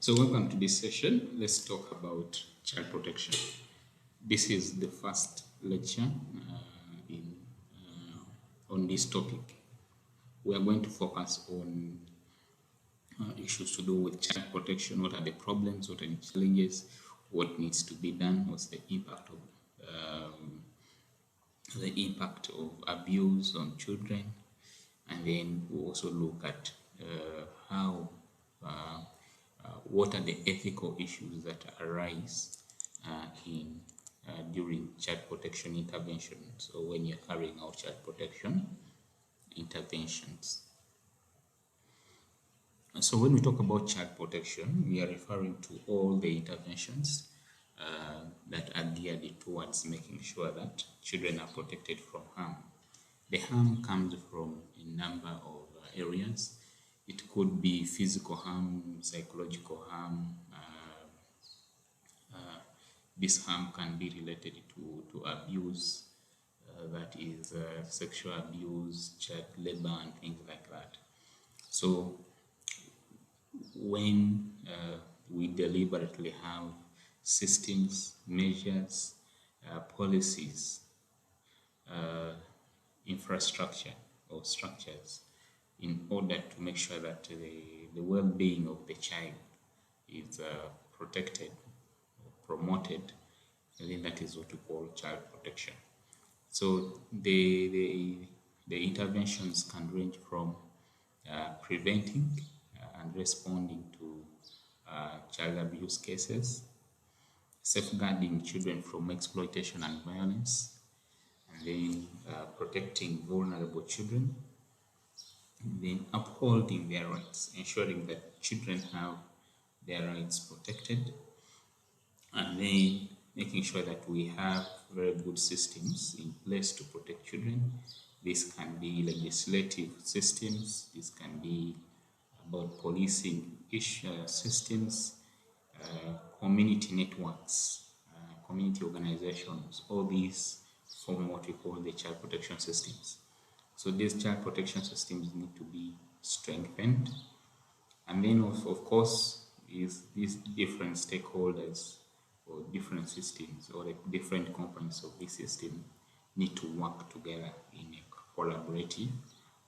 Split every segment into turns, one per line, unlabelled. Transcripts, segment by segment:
So, welcome to this session. Let's talk about child protection. This is the first lecture on this topic. We are going to focus on issues to do with child protection. What are the problems? What are the challenges? What needs to be done? What's the impact of abuse on children? And then we also look at how what are the ethical issues that arise in during child protection interventions, or when you're carrying out child protection interventions. So when we talk about child protection, we are referring to all the interventions that are geared towards making sure that children are protected from harm. The harm comes from a number of areas. It could be physical harm, psychological harm. This harm can be related to abuse, that is sexual abuse, child labor, and things like that. So when we deliberately have systems, measures, policies, infrastructure or structures in order to make sure that the well-being of the child is protected or promoted, and then that is what we call child protection. So the interventions can range from preventing and responding to child abuse cases, safeguarding children from exploitation and violence, and then protecting vulnerable children, and then upholding their rights, ensuring that children have their rights protected, and then making sure that we have very good systems in place to protect children. This can be legislative systems, this can be about policing systems, community networks, community organizations. All these form what we call the child protection systems. So these child protection systems need to be strengthened. And then of course, is these different stakeholders or different systems or the different components of this system need to work together in a collaborative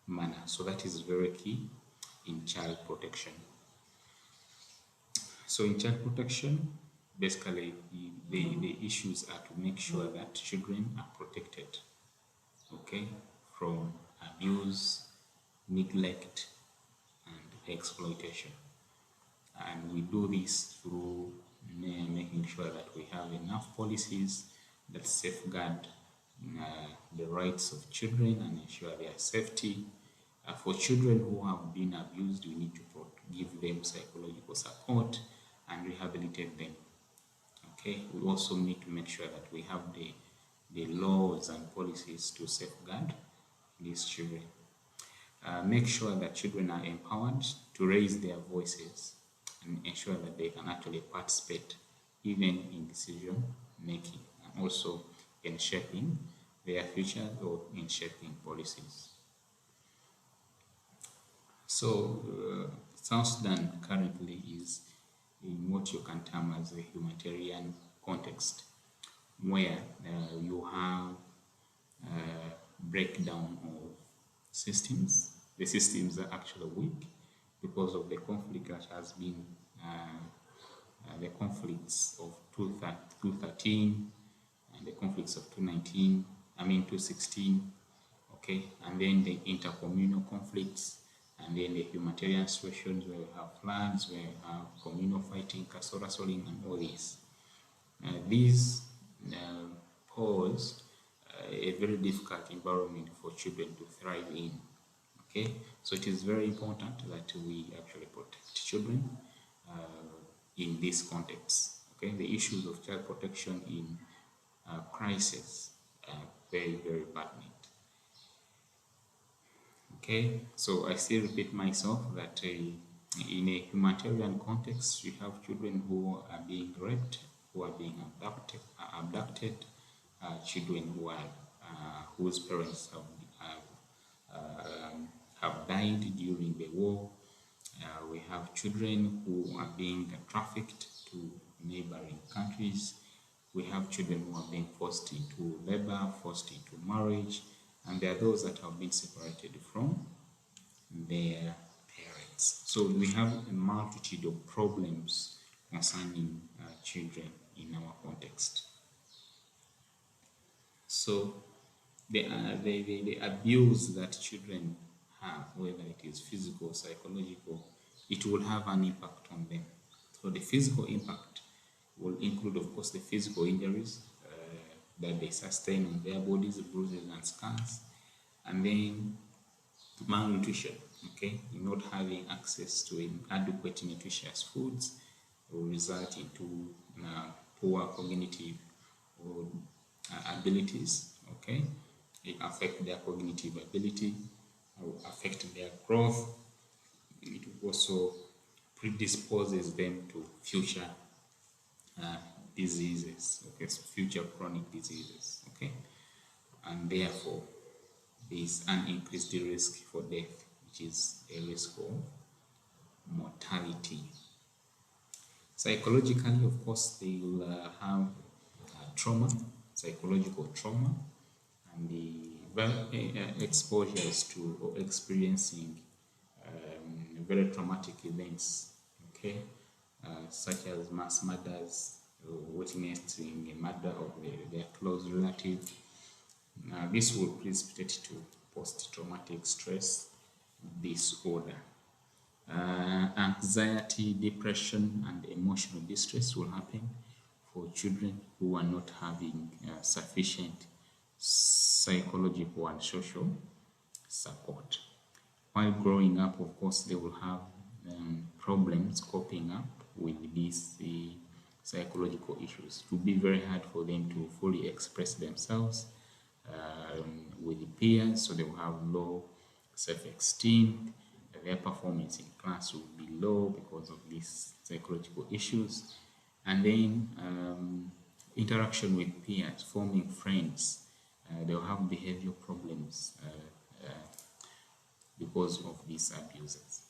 manner. So that is very key in child protection. So in child protection, basically the issues are to make sure that children are protected, okay, from abuse, neglect, and exploitation. And we do this through making sure that we have enough policies that safeguard the rights of children and ensure their safety. For children who have been abused, we need to give them psychological support and rehabilitate them. Okay, we also need to make sure that we have the laws and policies to safeguard these children. Make sure that children are empowered to raise their voices and ensure that they can actually participate even in decision making and also in shaping their future or in shaping policies. So South Sudan currently is in what you can term as a humanitarian context, where you have breakdown of systems. The systems are actually weak because of the conflict that has been the conflicts of 2013 and the conflicts of 2016, okay, and then the intercommunal conflicts, and then the humanitarian situations where we have floods, where we have communal fighting, castle rustling, and all this. These pose a very difficult environment for children to thrive in. Okay, so it is very important that we actually protect children in this context. Okay, the issues of child protection in crisis are very, very pertinent. Okay, so I still repeat myself that in a humanitarian context, we have children who are being raped, who are being abducted, children who are whose parents have died during the war, We have children who are being trafficked to neighboring countries. We have children who are being forced into labor, forced into marriage, and there are those that have been separated from their parents. So we have a multitude of problems concerning children in our context. So the abuse that children have, whether it is physical or psychological, it will have an impact on them. So the physical impact will include, of course, the physical injuries that they sustain on their bodies, bruises and scars, and then malnutrition, okay, not having access to adequate nutritious foods will result into poor cognitive or, abilities, okay. It affect their cognitive ability, will affect their growth. It also predisposes them to future diseases, okay, so future chronic diseases, okay, and therefore there is an increased risk for death, which is a risk of mortality. Psychologically, of course, they will have trauma, psychological trauma, and the exposures to or experiencing very traumatic events, okay, such as mass murders, witnessing a murder of their close relative. This will precipitate to post-traumatic stress disorder. Anxiety, depression, and emotional distress will happen for children who are not having sufficient psychological and social support. While growing up, of course, they will have problems coping up with these psychological issues. It will be very hard for them to fully express themselves with peers, so they will have low self-esteem. Their performance in class will be low because of these psychological issues. And then interaction with peers, forming friends, they'll have behavioral problems because of these abuses.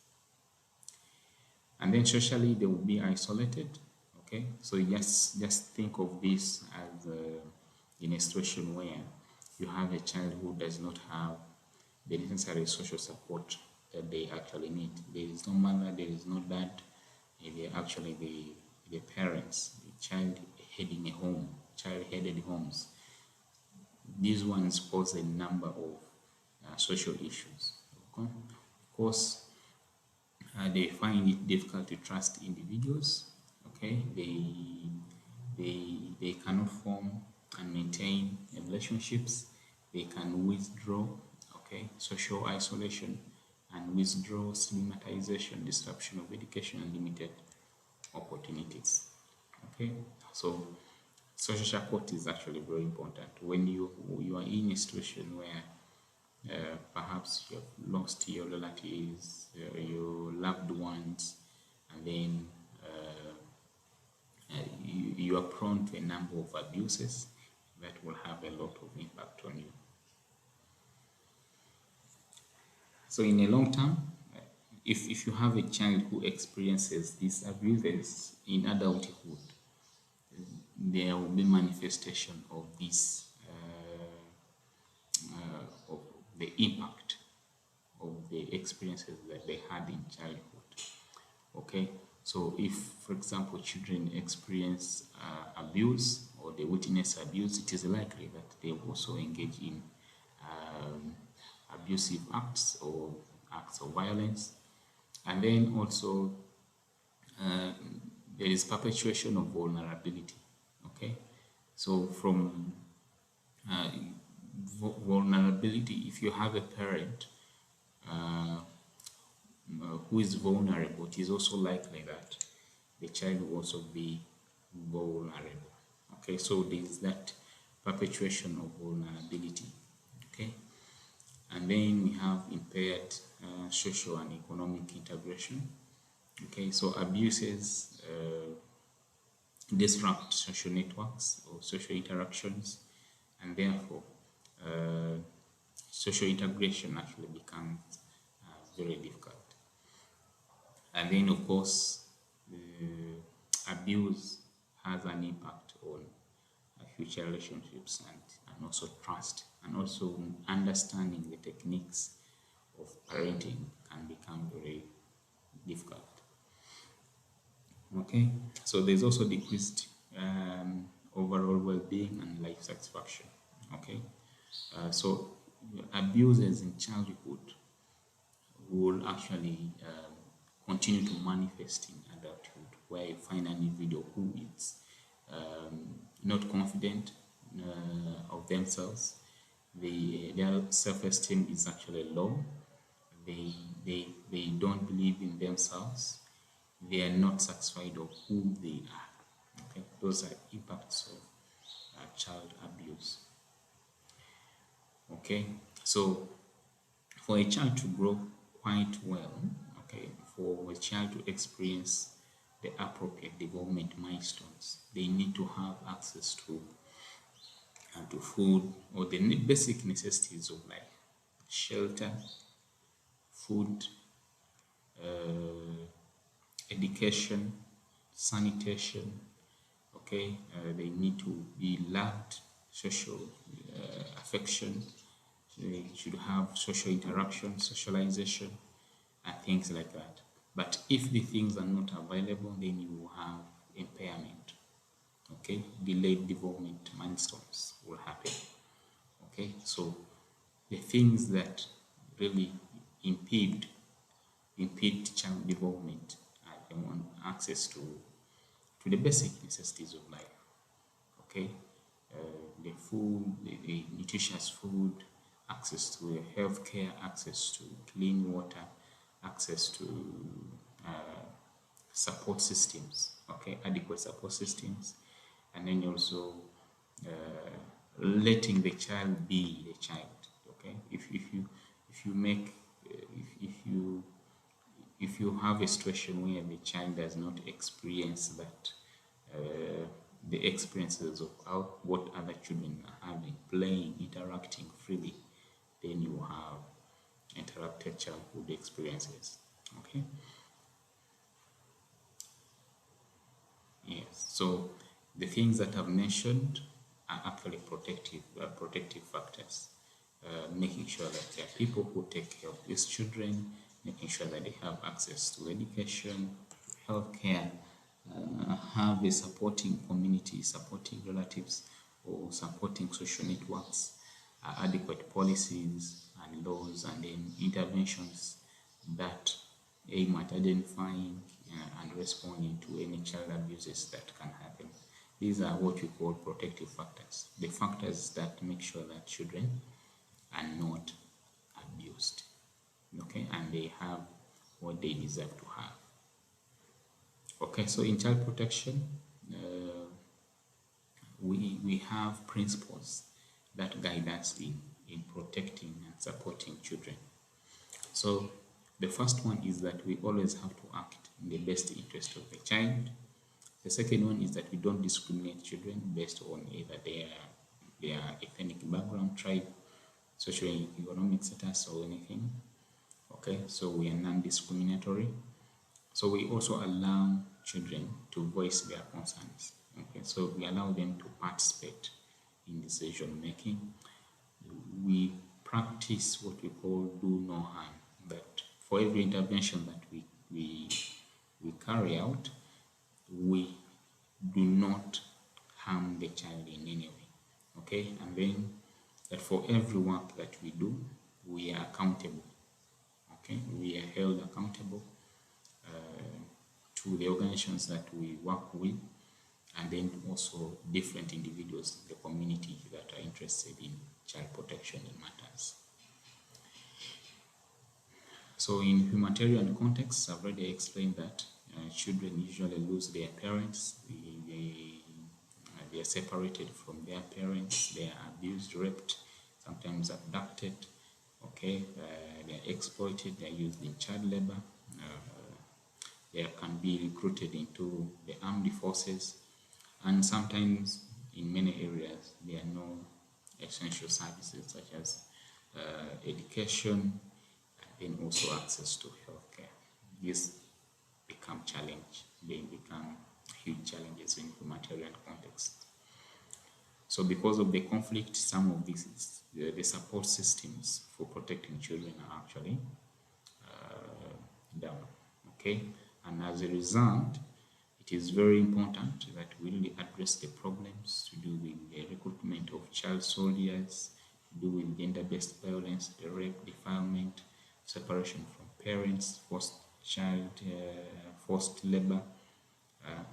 And then socially, they will be isolated. Okay, so just think of this as in a situation where you have a child who does not have the necessary social support that they actually need. There is no mother, there is no dad. They actually the parents, the child heading a home, child-headed homes. These ones pose a number of social issues. Okay? Of course, they find it difficult to trust individuals. Okay, they cannot form and maintain relationships. They can withdraw. Okay, social isolation and withdrawal, stigmatization, disruption of education, and limited opportunities. Okay, so social support is actually very important when you are in a situation where perhaps you have lost your relatives, your loved ones, and then you are prone to a number of abuses that will have a lot of impact on you. So in a long term, if you have a child who experiences these abuses in adulthood, there will be manifestation of this, of the impact of the experiences that they had in childhood. Okay, so if, for example, children experience abuse or they witness abuse, it is likely that they will also engage in abusive acts or acts of violence. And then also there is perpetuation of vulnerability. Okay, so from vulnerability, if you have a parent who is vulnerable, it is also likely that the child will also be vulnerable. Okay, so there is that perpetuation of vulnerability. Okay, and then we have impaired social and economic integration. Okay, so abuses disrupt social networks or social interactions, and therefore social integration actually becomes very difficult. And then, of course, abuse has an impact on future relationships and also trust, and also understanding the techniques of parenting can become very difficult. Okay, so there's also decreased overall well-being and life satisfaction. Okay, so abuses in childhood will actually continue to manifest in adulthood, where you find an individual who is not confident of themselves. Their self-esteem is actually low. They don't believe in themselves. They are not satisfied of who they are. Okay, those are impacts of child abuse. Okay, so for a child to grow quite well, okay, for a child to experience the appropriate development milestones, they need to have access to food or the basic necessities of life: shelter, food, education, sanitation. Okay, they need to be loved, social affection. They should have social interaction, socialization, and things like that. But if the things are not available, then you have impairment. Okay, delayed development milestones will happen. Okay, so the things that really impede child development are the one access to the basic necessities of life. Okay, the food, the nutritious food, access to health care, access to clean water, access to support systems, okay, adequate support systems, and then also letting the child be the child. Okay, if you make if you have a situation where the child does not experience that the experiences of what other children are having, playing, interacting freely, then you have interrupted childhood experiences. Okay. Yes. So the things that I've mentioned are actually protective factors. Making sure that there are people who take care of these children, making sure that they have access to education, healthcare, have a supporting community, supporting relatives, or supporting social networks, adequate policies and laws, and then interventions that aim at identifying and responding to any child abuses that can happen. These are what we call protective factors, the factors that make sure that children are not abused, okay, and they have what they deserve to have. Okay, so in child protection, we have principles that guide us in protecting and supporting children. So the first one is that we always have to act in the best interest of the child. The second one is that we don't discriminate children based on either their ethnic background, tribe, socio-economic status, or anything. Okay, so we are non-discriminatory. So we also allow children to voice their concerns. Okay, so we allow them to participate in decision making. We practice what we call do no harm. That for every intervention that we carry out, we do not harm the child in any way. Okay, and then that for every work that we do, we are accountable. Okay, we are held accountable to the organizations that we work with, and then also different individuals in the community that are interested in child protection matters. So in humanitarian contexts, I've already explained that children usually lose their parents. They are separated from their parents. They are abused, raped, sometimes abducted. Okay, they are exploited. They are used in child labor. They can be recruited into the armed forces, and sometimes in many areas there are no essential services such as education and also access to healthcare. These become huge challenges in humanitarian context. So because of the conflict, some of these the support systems for protecting children are actually down. Okay, and as a result, it is very important that we really address the problems to do with the recruitment of child soldiers, to do with gender-based violence, the rape, defilement, separation from parents, forced labor,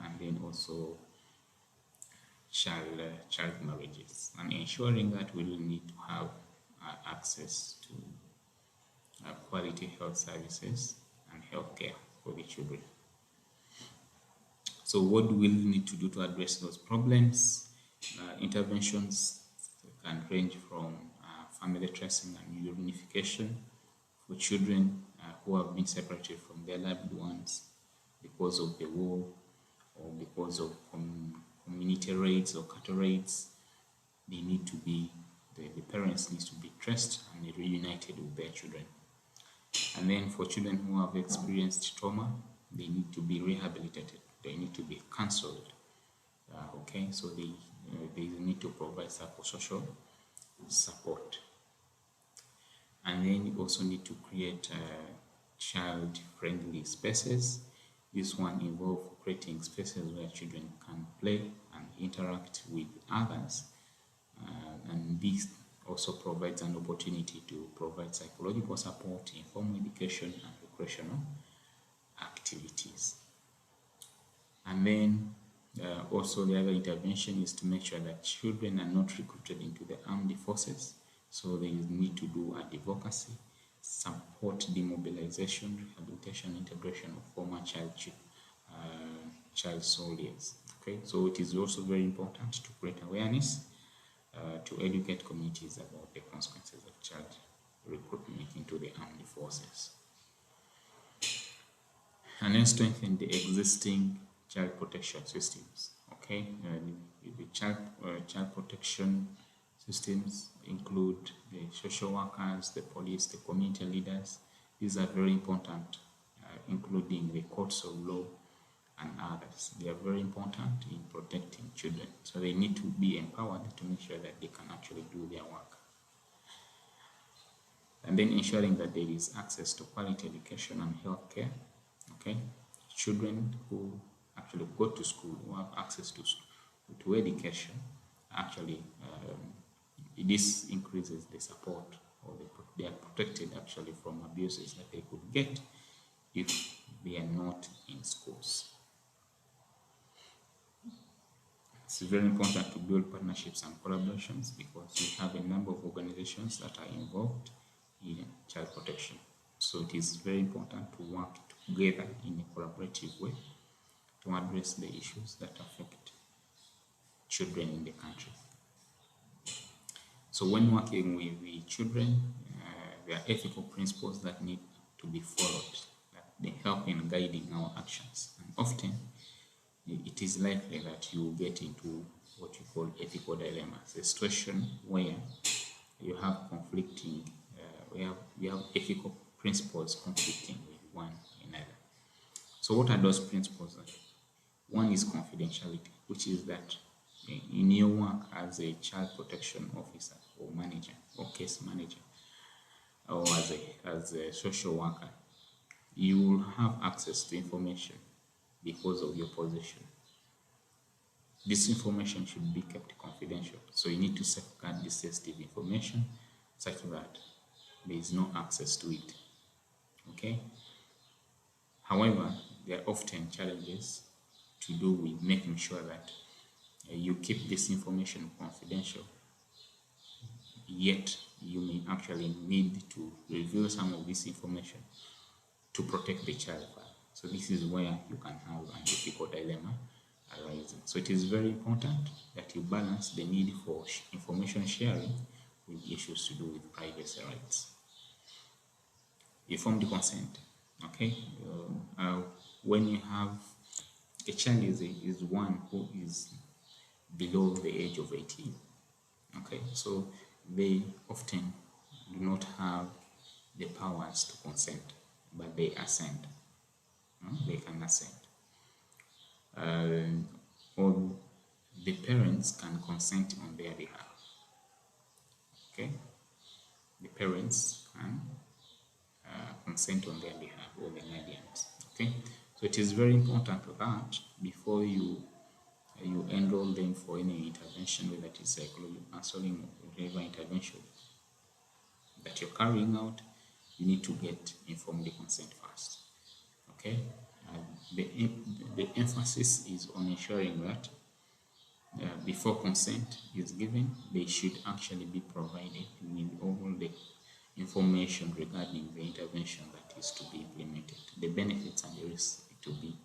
and then also child marriages, and ensuring that we will need to have access to quality health services and healthcare for the children. So what do we need to do to address those problems? Interventions can range from family tracing and reunification for children who have been separated from their loved ones because of the war or because of community raids or cattle raids. They need to be, the parents need to be traced and reunited with their children. And then for children who have experienced trauma, they need to be rehabilitated. They need to be counseled. Okay, so they need to provide psychosocial support. And then you also need to create child-friendly spaces. This one involves creating spaces where children can play and interact with others. And this also provides an opportunity to provide psychological support, informal education, and recreational activities. And then also the other intervention is to make sure that children are not recruited into the armed forces. So they need to do advocacy, support demobilization, rehabilitation, integration of former child soldiers. Okay, so it is also very important to create awareness, to educate communities about the consequences of child recruitment into the armed forces. And then strengthen the existing child protection systems. Okay, the child protection systems include the social workers, the police, the community leaders. These are very important, including the courts of law and others. They are very important in protecting children. So they need to be empowered to make sure that they can actually do their work. And then ensuring that there is access to quality education and healthcare. Okay, children who actually go to school, who have access to education, actually this increases the support, or they are protected actually from abuses that they could get if they are not in schools. It's very important to build partnerships and collaborations because we have a number of organizations that are involved in child protection. So it is very important to work together in a collaborative way to address the issues that affect children in the country. So when working with the children, there are ethical principles that need to be followed, that they help in guiding our actions. And often, it is likely that you get into what you call ethical dilemmas, a situation where you have conflicting, you have ethical principles conflicting with one another. So what are those principles? One is confidentiality, which is that in your work as a child protection officer or manager or case manager, or as a social worker, you will have access to information because of your position. This information should be kept confidential. So you need to safeguard this sensitive information such that there is no access to it. Okay? However, there are often challenges to do with making sure that you keep this information confidential, yet you may actually need to reveal some of this information to protect the child. So this is where you can have an ethical dilemma arising. So it is very important that you balance the need for information sharing with issues to do with privacy rights. Informed consent. Okay, when you have a child is one who is below the age of 18. Okay, so they often do not have the powers to consent, but they assent. they can assent. Or the parents can consent on their behalf. Okay, the parents can consent on their behalf, or the guardians. Okay, so it is very important that before you enroll them for any intervention, whether it is psychological counseling or whatever intervention that you're carrying out, you need to get informed consent first. Okay, the emphasis is on ensuring that before consent is given, they should actually be provided with all the information regarding the intervention that is to be implemented, the benefits and the risks to be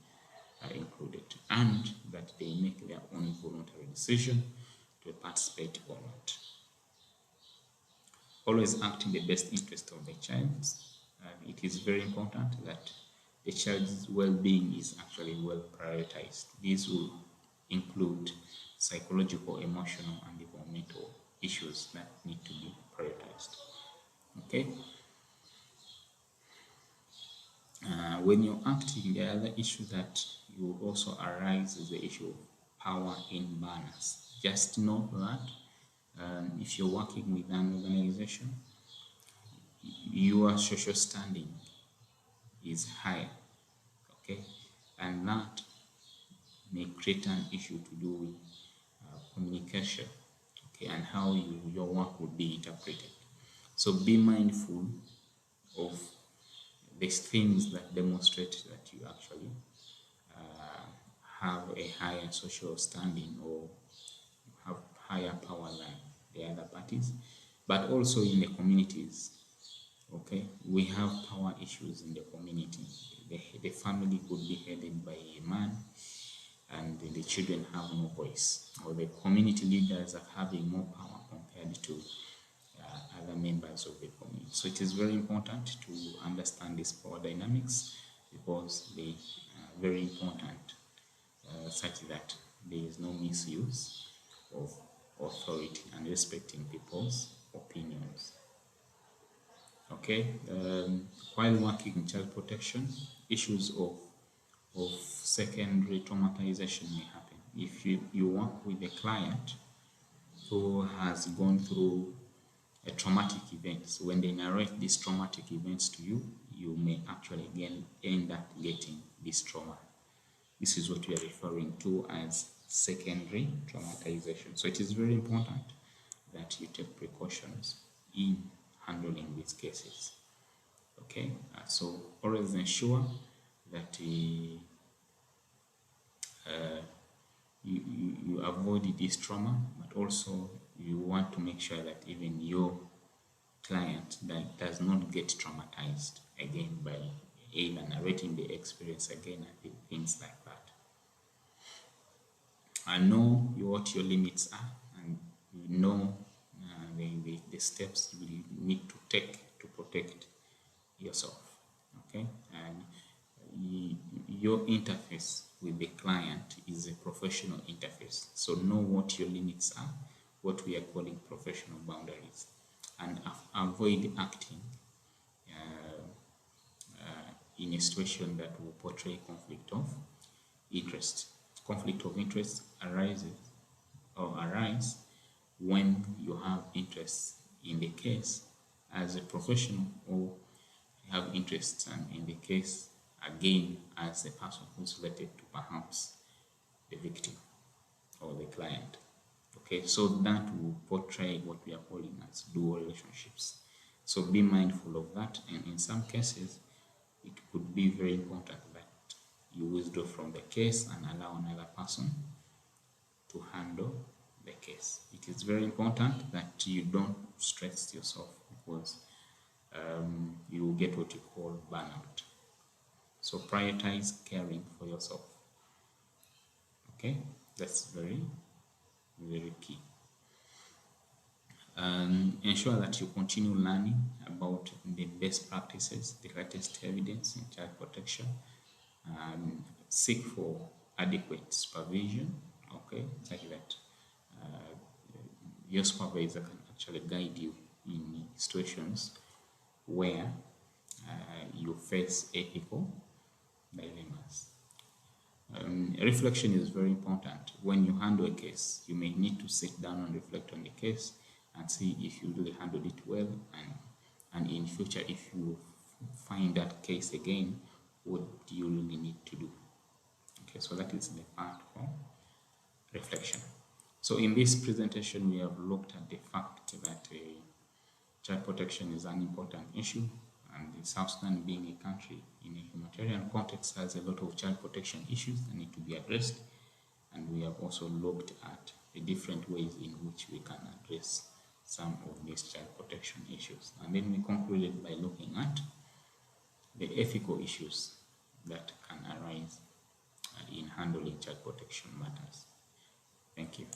included, and that they make their own voluntary decision to participate or not. Always act in the best interest of the child. It is very important that the child's well-being is actually well prioritized. These will include psychological, emotional, and developmental issues that need to be prioritized. Okay. When you're acting, the other issue that will also arise is the issue of power imbalance. Just know that if you're working with an organization, your social standing is high, okay, and that may create an issue to do with communication, okay, and how your work would be interpreted. So be mindful of these things that demonstrate that you actually have a higher social standing or have higher power than the other parties, but also in the communities. Okay, we have power issues in the community. The family could be headed by a man, and the children have no voice, or the community leaders are having more power compared to other members of the community. So it is very important to understand these power dynamics, because they are very important, such that there is no misuse of authority and respecting people's opinions. Okay, while working in child protection, issues of secondary traumatization may happen. If you work with a client who has gone through a traumatic events, when they narrate these traumatic events to you, you may actually end up getting this trauma. This is what we are referring to as secondary traumatization. So it is very important that you take precautions in handling these cases. Okay, so always ensure that you avoid this trauma, but also you want to make sure that even your client that does not get traumatized again by either narrating the experience again and things like that. And know what your limits are, and you know the steps you need to take to protect yourself. Okay, and your interface with the client is a professional interface, so know what your limits are, what we are calling professional boundaries, and avoid acting in a situation that will portray conflict of interest. Conflict of interest arises when you have interest in the case as a professional, or you have interest in the case again as a person who's related to perhaps the victim or the client. Okay, so that will portray what we are calling as dual relationships. So be mindful of that, and in some cases it could be very important that you withdraw from the case and allow another person to handle the case. It is very important that you don't stress yourself, because you will get what you call burnout. So prioritize caring for yourself. Okay, that's very, very key. Ensure that you continue learning about the best practices, the latest evidence in child protection. Seek for adequate supervision, okay, like that. Your supervisor can actually guide you in situations where you face ethical dilemmas. Reflection is very important. When you handle a case, you may need to sit down and reflect on the case and see if you really handled it well, and in future, if you find that case again, what do you really need to do? Okay, so that is the part of reflection. So in this presentation, we have looked at the fact that child protection is an important issue, and the South Sudan, being a country in a humanitarian context, has a lot of child protection issues that need to be addressed. And we have also looked at the different ways in which we can address some of these child protection issues. And then we concluded by looking at the ethical issues that can arise in handling child protection matters. Thank you.